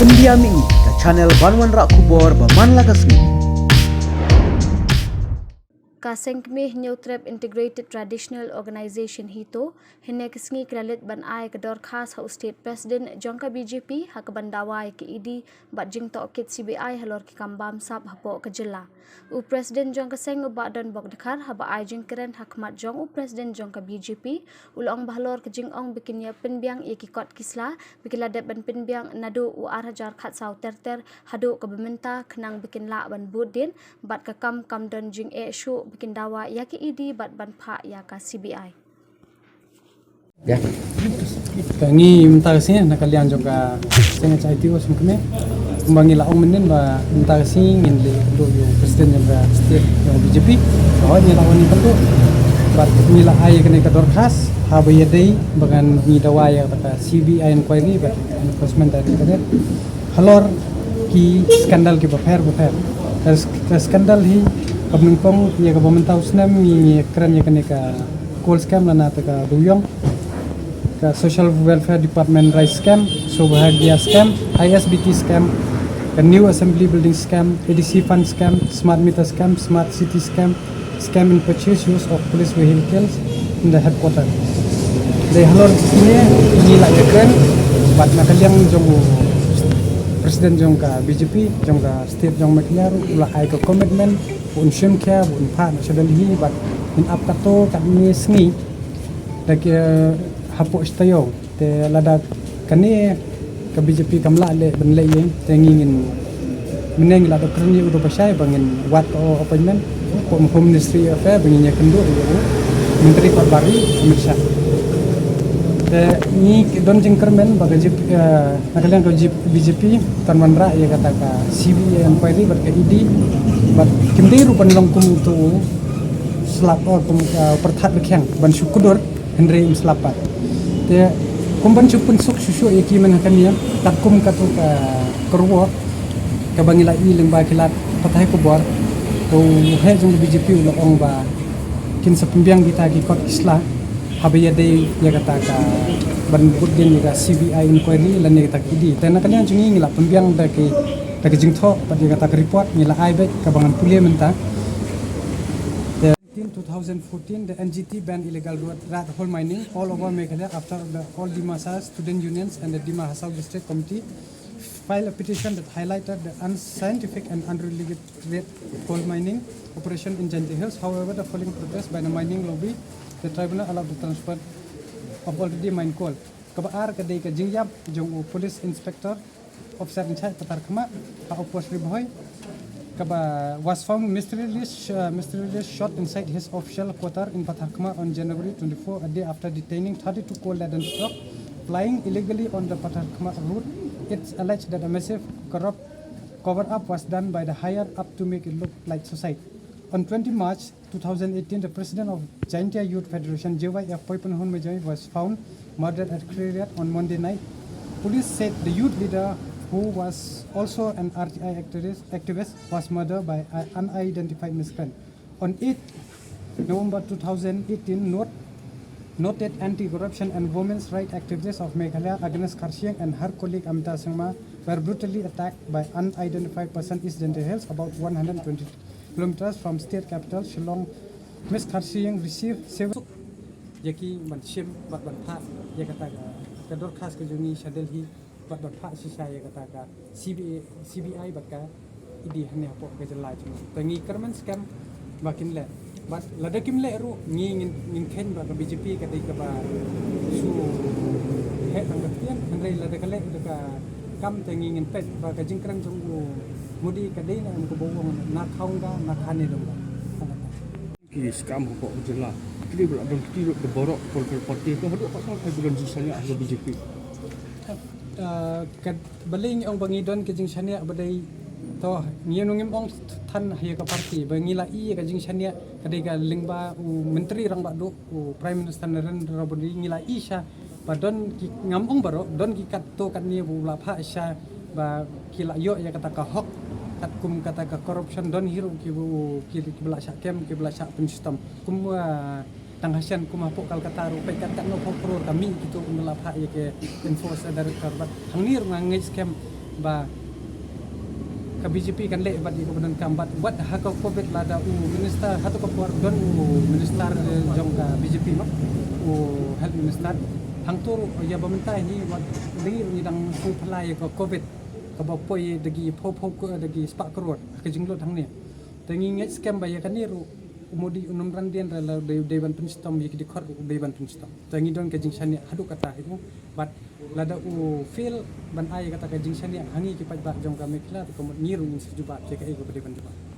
India Mi ke channel Banwan Rak Kubor Baman Lagasmi. Kasengkmih New Trap Integrated Traditional Organization Hito, hine kesengi kralit ban ai kedor khas ha State President Jongka BJP ha kebandawai ke idi bat jing tokit CBI halor ki kambam sab hapo kejela. U President Jongka Seng ubak dan bok dekar ha ba ai jing keren hakmat jong u President Jongka BJP ulong bahlor ke jing ong bikin ya penbiang ye ki kot kisla bikin ladat ban penbiang nadu u arhajar khat sau terter hadu ke bementa kenang bikin la ban budin bat ke kam don jing e shu bikin dawa ya ki idi bat ban pha ya ka CBI. Ya. Ni minta sini nak kalian juga saya cai tiu semkene. Kumbangi laong menen ba minta sini ngin le do yo presiden juga state yang BJP. Oh ni lawan ni tentu. Bat ni la ai kena ka dorkas ha ba yadai bagan ni dawa ya kata CBI inquiry bat enforcement dari kadet. Halor ki skandal ki bafer. Skandal hi Kabnungpong ya pemerintah Usnam ni keren ya kena ka call scam lana ka duyong ka social welfare department rice scam so bahagia scam ISBT scam ka new assembly building scam ADC fund scam smart meter scam smart city scam in purchase use of police vehicles in the headquarters de halor ini la ya keren bat nakaliang jong presiden jong ka BJP jong ka state jong makliar ula ai ka commitment un shim kya un pha na chadal hi bat in ap kato kami sngi dak hapo istayo te lada kani ka BJP kamla le ben le yen te ngin meneng la dokterni udo pasai bangin wat ko appointment ko home ministry affair bangin ya kendo menteri Parbari Amit Shah te ni don jingkermen baga nakalian ko BJP Tanwan Ra ya kata ka CBI inquiry bat ka ID bat kimdei rupan longkum tu selap kum perthat bekhang ban syukur Henry Mslapat te kumban supun suk susu yaki menhakan ya takum katu ka kerwo ka bangila i lengba kilat patai ko bor ko he jong BJP ulo ong ba kin sepembiang kita ki kot isla habaya de ya kata ka ban budin ya CBI inquiry lan ya kata kidi te nakalian jungi ngila pembiang da ki jingtho pati kata report ngila aibek kabangan pulia menta. In 2014 the NGT banned illegal rat hole mining all over Meghalaya after all Dimasa student unions and the Dima Hasao district committee filed a petition that highlighted the unscientific and unregulated coal mining operation in Jaintia Hills. However, the following protest by the mining lobby, the tribunal allowed the transport of already mined coal. Kabaar kadai ka jingyap jong police inspector officer in charge patar khama ka opos riboy kaba was found mysteriously shot inside his official quarter in Pathar Khama on January 24, a day after detaining 32 coal-laden truck flying illegally on the Pathar Khama route. It's alleged that a massive corrupt cover-up was done by the higher up to make it look like suicide. On 20 March 2018, the president of Jaintia Youth Federation, JYF Poipanhon Majai, was found murdered at Kriariat on Monday night. Police said the youth leader, who was also an RTI activist, was murdered by an unidentified miscreant. On 8 November 2018, noted anti-corruption and women's rights activists of Meghalaya, Agnes Karsiang and her colleague Amita Singma, were brutally attacked by unidentified person East Jaintia Hills, about 120 kilometers from state capital Shillong. Ms. Karsiang received several yaki manshim bat pha ya kata ka dor khas ke juni shadel hi bat pha sisa ya kata ka CBI bat ka idi hne hapo ke jala chu tangi kerman scam makin le bat ladakim le ru ngin khen ba ka BJP ka dei ka ba su he tang tian henrei ladakale ka kam tangi ngin pet ba ka jingkrang jong mudi ka dei na ko bowong na khong ga na khane dong ki scam ko jela kini belum kiri berborok polpol parti itu haduk pasal bulan susahnya ahli BJP kad baling ang bangidon ke jing shania badai to ngianungim ong than haya ka parti bangila i ka jing shania kadai ka lingba menteri rang badu prime minister Narendra Modi ngila i sha padon ki ngamong baro don ki kat to kan ni bu la pha sha ba kila yo ya kata ka hok kat kum kata ka corruption don hiru ki bu ki bela sha kem ki bela sha pun system kum tanghasian kumapok kalkataru pe kat no pro kami gitu ngelap ha ya ke enforce director bat hangir ngangai scam ba ka BJP kan le bat di kemudian kambat buat hak covid lada minister hatu ko por don minister jong ka BJP mak health minister hang tur ya pemerintah ni buat ni dang su phalai ko covid ka ba poi dagi phop ko dagi spak krot ka jinglot hang ni tangi ngai scam ba ya kan ni ru umudi unum randian rala dewan penstom yik di khor dewan penstom tangi don ka jing sani hadu kata itu bat lada feel ban ai kata ka jing sani hangi ki pat ba jong ka mekla to ko ngiru in sejubat ke ka ego dewan